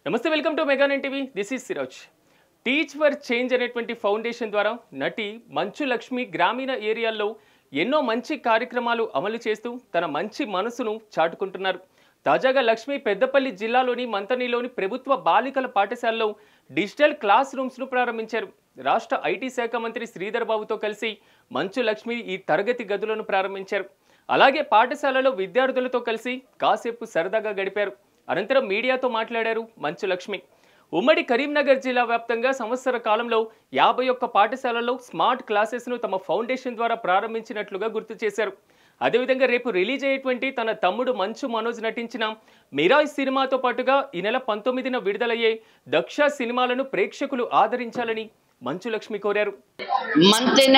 నమస్తే, welcome to mega nine TV. This is Siraj. Teach for change అనేటువంటి foundation ద్వారా నటి మంచు లక్ష్మి గ్రామీణ ఏరియాల్లో ఎన్నో మంచి కార్యక్రమాలు అమలు చేస్తూ తన మంచి మనసును చాటుకుంటున్నారు. తాజాగా లక్ష్మి పెద్దపల్లి జిల్లాలోని మంతనిలోని ప్రభుత్వ బాలికల పాఠశాలలో డిజిటల్ క్లాస్ రూమ్స్ను ప్రారంభించారు. రాష్ట్ర ఐటీ శాఖ మంత్రి శ్రీధర్ బాబుతో కలిసి మంచు లక్ష్మి ఈ తరగతి గదులను ప్రారంభించారు. అలాగే పాఠశాలలో విద్యార్థులతో కలిసి కాసేపు సరదాగా గడిపారు. అనంతరం మీడియాతో మాట్లాడారు మంచు లక్ష్మి. ఉమ్మడి కరీంనగర్ జిల్లా వ్యాప్తంగా సంవత్సర కాలంలో 51 పాఠశాలల్లో స్మార్ట్ క్లాసెస్ను తమ ఫౌండేషన్ ద్వారా ప్రారంభించినట్లుగా గుర్తు చేశారు. అదేవిధంగా రేపు రిలీజ్ అయ్యేటువంటి తన తమ్ముడు మంచు మనోజ్ నటించిన మిరాయ్ సినిమాతో పాటుగా ఈ నెల 19న విడుదలయ్యే దక్ష సినిమాలను ప్రేక్షకులు ఆదరించాలని మంచు లక్ష్మి కోరారు. మంతెన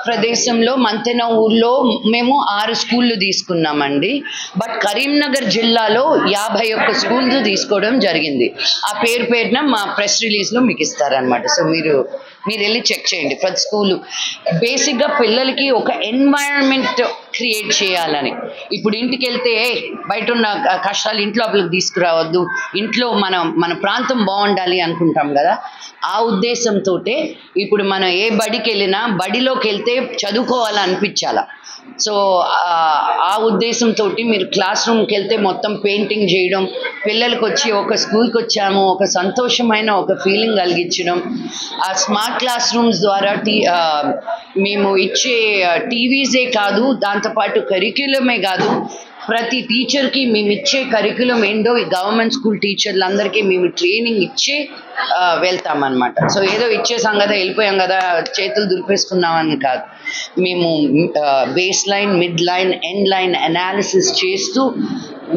ప్రదేశంలో మంతెన ఊర్లో మేము 6 స్కూళ్ళు తీసుకున్నామండి. బట్ కరీంనగర్ జిల్లాలో 51 స్కూల్స్ తీసుకోవడం జరిగింది. ఆ పేరున మా ప్రెస్ రిలీజ్లో మీకు ఇస్తారనమాట. సో మీరు వెళ్ళి చెక్ చేయండి. ప్రతి స్కూలు బేసిక్గా పిల్లలకి ఒక ఎన్వైరన్మెంట్ క్రియేట్ చేయాలని. ఇప్పుడు ఇంటికి వెళ్తే బయట ఉన్న కష్టాలు ఇంట్లో తీసుకురావద్దు, ఇంట్లో మన ప్రాంతం బాగుండాలి అనుకుంటాం కదా. ఆ ఉద్దేశంతో ఇప్పుడు మనం ఏ బడికి వెళ్ళినా బడిలోకి వెళ్తే చదువుకోవాలనిపించాల. సో ఆ ఉద్దేశంతో మీరు క్లాస్ రూమ్కి వెళ్తే మొత్తం పెయింటింగ్ చేయడం, పిల్లలకు వచ్చి ఒక స్కూల్కి వచ్చాము ఒక సంతోషమైన ఒక ఫీలింగ్ కలిగించడం. ఆ స్మార్ట్ క్లాస్ రూమ్స్ ద్వారా మేము ఇచ్చే టీవీసే కాదు, దాంతోపాటు కరిక్యులమే కాదు, ప్రతి టీచర్కి మేము ఇచ్చే కరిక్యులం ఏంటో ఈ గవర్నమెంట్ స్కూల్ టీచర్లందరికీ మేము ట్రైనింగ్ ఇచ్చి వెళ్తామన్నమాట. సో ఏదో ఇచ్చేసాం కదా, వెళ్ళిపోయాం కదా, చేతులు దులిపేసుకున్నామని కాదు. మేము base line, mid line, end line analysis చేస్తూ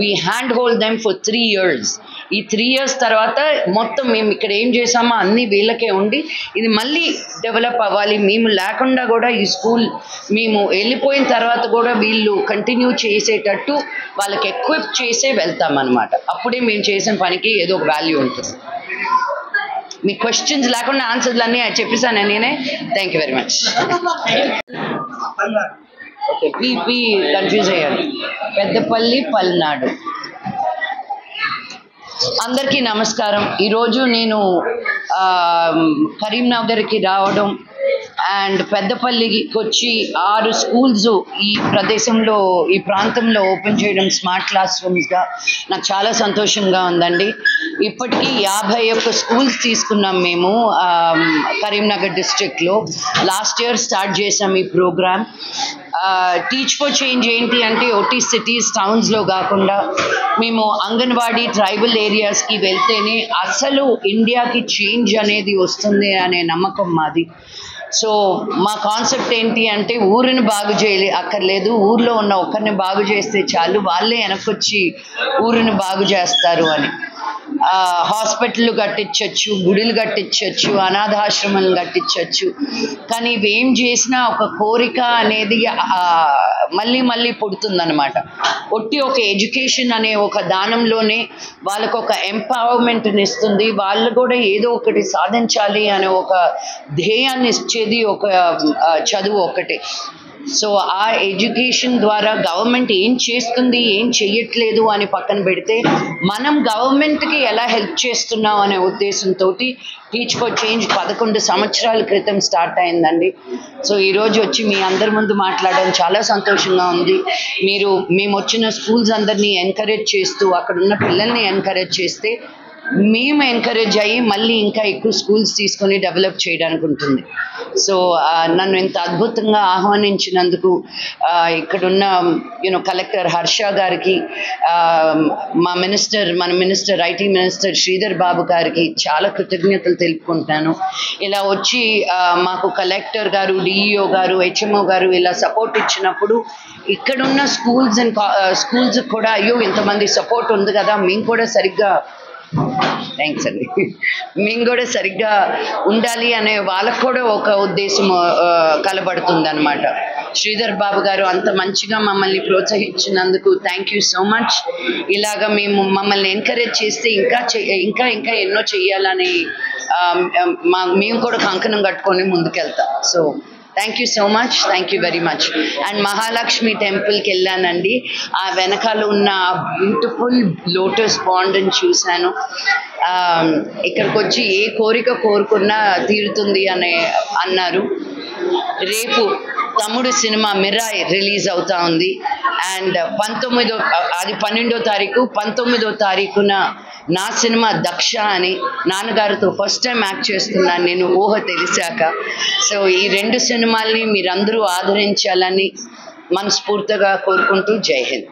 we hand hold them for 3 years. ఈ 3 years తర్వాత మొత్తం మేము ఇక్కడ ఏం చేసామో అన్నీ వీళ్ళకే ఉండి ఇది మళ్ళీ డెవలప్ అవ్వాలి. మేము లేకుండా కూడా ఈ స్కూల్ మేము వెళ్ళిపోయిన తర్వాత కూడా వీళ్ళు కంటిన్యూ చేసేటట్టు వాళ్ళకి ఎక్విప్ చేసే వెళ్తామన్నమాట. అప్పుడే మేము చేసిన పనికి ఏదో ఒక వాల్యూ ఉంటుంది. మీ క్వశ్చన్స్ లేకుండా ఆన్సర్లు అన్నీ చెప్పేసాను నేనే. Thank you very much. PP confuse అయ్యాడు. పెద్దపల్లి పల్నాడు. అందరికీ నమస్కారం. ఈరోజు నేను కరీంనగర్కి రావడం అండ్ పెద్దపల్లికి వచ్చి 6 స్కూల్స్ ఈ ప్రదేశంలో ఈ ప్రాంతంలో ఓపెన్ చేయడం స్మార్ట్ క్లాస్ రూమ్స్గా నాకు చాలా సంతోషంగా ఉందండి. ఇప్పటికీ 51 స్కూల్స్ తీసుకున్నాం మేము కరీంనగర్ డిస్ట్రిక్ట్లో. లాస్ట్ ఇయర్ స్టార్ట్ చేసాం ఈ ప్రోగ్రామ్. టీచ్ ఫర్ చేంజ్ ఏంటి అంటే ఒట్టి సిటీస్ టౌన్స్లో కాకుండా మేము అంగన్వాడీ ట్రైబల్ ఏరియాస్కి వెళ్తేనే అసలు ఇండియాకి చేంజ్ అనేది వస్తుంది అనే నమ్మకం మాది. సో మా కాన్సెప్ట్ ఏంటి అంటే ఊరిని బాగు అక్కర్లేదు, ఊర్లో ఉన్న ఒక్కరిని బాగు చేస్తే చాలు, వాళ్ళే వెనకొచ్చి ఊరిని బాగు చేస్తారు అని. హాస్పిటల్ కట్టించవచ్చు, గుడులు కట్టించవచ్చు, అనాథాశ్రమాలు కట్టించవచ్చు. కానీ ఇవేం చేసినా ఒక కోరిక అనేది మళ్ళీ మళ్ళీ పుడుతుందన్నమాట. ఒట్టి ఒక ఎడ్యుకేషన్ అనే ఒక దానంలోనే వాళ్ళకు ఒక ఎంపవర్మెంట్ని ఇస్తుంది. వాళ్ళు కూడా ఏదో ఒకటి సాధించాలి అనే ఒక ధ్యేయాన్ని ఇచ్చేది ఒక చదువు ఒకటే. సో ఆ ఎడ్యుకేషన్ ద్వారా గవర్నమెంట్ ఏం చేస్తుంది ఏం చెయ్యట్లేదు అని పక్కన పెడితే మనం గవర్నమెంట్కి ఎలా హెల్ప్ చేస్తున్నాం అనే ఉద్దేశంతో టీచ్ ఫర్ చేంజ్ 11 సంవత్సరాల క్రితం స్టార్ట్ అయిందండి. సో ఈరోజు వచ్చి మీ అందరి ముందు మాట్లాడడం చాలా సంతోషంగా ఉంది. మేము వచ్చిన స్కూల్స్ అందరినీ ఎంకరేజ్ చేస్తూ అక్కడున్న పిల్లల్ని ఎంకరేజ్ చేస్తే మేము ఎంకరేజ్ అయ్యి మళ్ళీ ఇంకా ఎక్కువ స్కూల్స్ తీసుకొని డెవలప్ చేయడానికి ఉంటుంది. సో నన్ను ఇంత అద్భుతంగా ఆహ్వానించినందుకు ఇక్కడున్న కలెక్టర్ హర్ష గారికి, మన minister IT minister Sridhar Babu గారికి చాలా కృతజ్ఞతలు తెలుపుకుంటాను. ఇలా వచ్చి మాకు కలెక్టర్ గారు, డిఈఓ గారు, హెచ్ఎంఓ గారు ఇలా సపోర్ట్ ఇచ్చినప్పుడు ఇక్కడున్న స్కూల్స్ కూడా అయ్యో ఇంతమంది సపోర్ట్ ఉంది కదా, మేము కూడా సరిగ్గా థ్యాంక్స్ అండి మేము కూడా సరిగ్గా ఉండాలి అనే వాళ్ళకు కూడా ఒక ఉద్దేశం కలబడుతుంది అనమాట. శ్రీధర్ బాబు గారు అంత మంచిగా మమ్మల్ని ప్రోత్సహించినందుకు థ్యాంక్ యూ సో మచ్. ఇలాగా మమ్మల్ని ఎంకరేజ్ చేస్తే ఇంకా ఎన్నో చెయ్యాలని మేము కూడా కంకణం కట్టుకొని ముందుకెళ్తాం. So thank you so much, thank you very much. And Mahalakshmi టెంపుల్కి వెళ్ళానండి. ఆ వెనకాల ఉన్న బ్యూటిఫుల్ లోటస్ పాండ్ని చూశాను. ఇక్కడికి వచ్చి ఏ కోరిక కోరుకున్నా తీరుతుంది అన్నారు. రేపు తమ్ముడు సినిమా మిరాయ్ రిలీజ్ అవుతా ఉంది. అండ్ 12వ తారీఖు 19వ తారీఖున నా సినిమా దక్ష అని నాన్నగారితో ఫస్ట్ టైం యాక్ట్ చేస్తున్నాను నేను ఊహ తెలిసాక. సో ఈ 2 సినిమాల్ని మీరందరూ ఆదరించాలని మనస్ఫూర్తిగా కోరుకుంటూ జై హింద్.